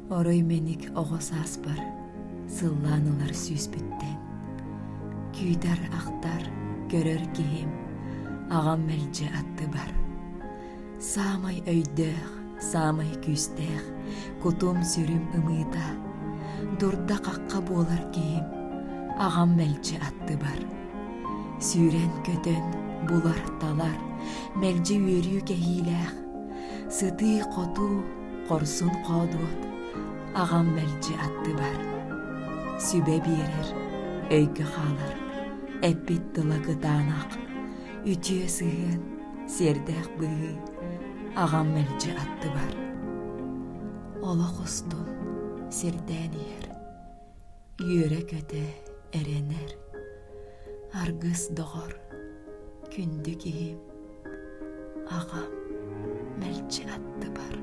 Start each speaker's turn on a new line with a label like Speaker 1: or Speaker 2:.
Speaker 1: Орой меник оғосас бар, сылланылар сүспіттен. Күйдар ақтар, көрөр кихим, ағам мәлже атты бар. Самай өйдөг, самай күстег, кутум сүрім ымыта. Дурда қаққа болар кихим, ағам мәлже атты бар. Сүйрен көтөн, булар талар, мәлже үйерю кәхиләг. Сыты қоту, қорсын қодуот, ағам мәлже атты бар. Сүбе берер, өйгі қалар, әппет тылығы данақ. Үтіе сығын, сердәқ бұғы, ағам мәлже атты бар. Ола құстun, сердән ер, үйері көті әренер. Аргыс доғыр, күнді кейім, ағам мәлже атты бар.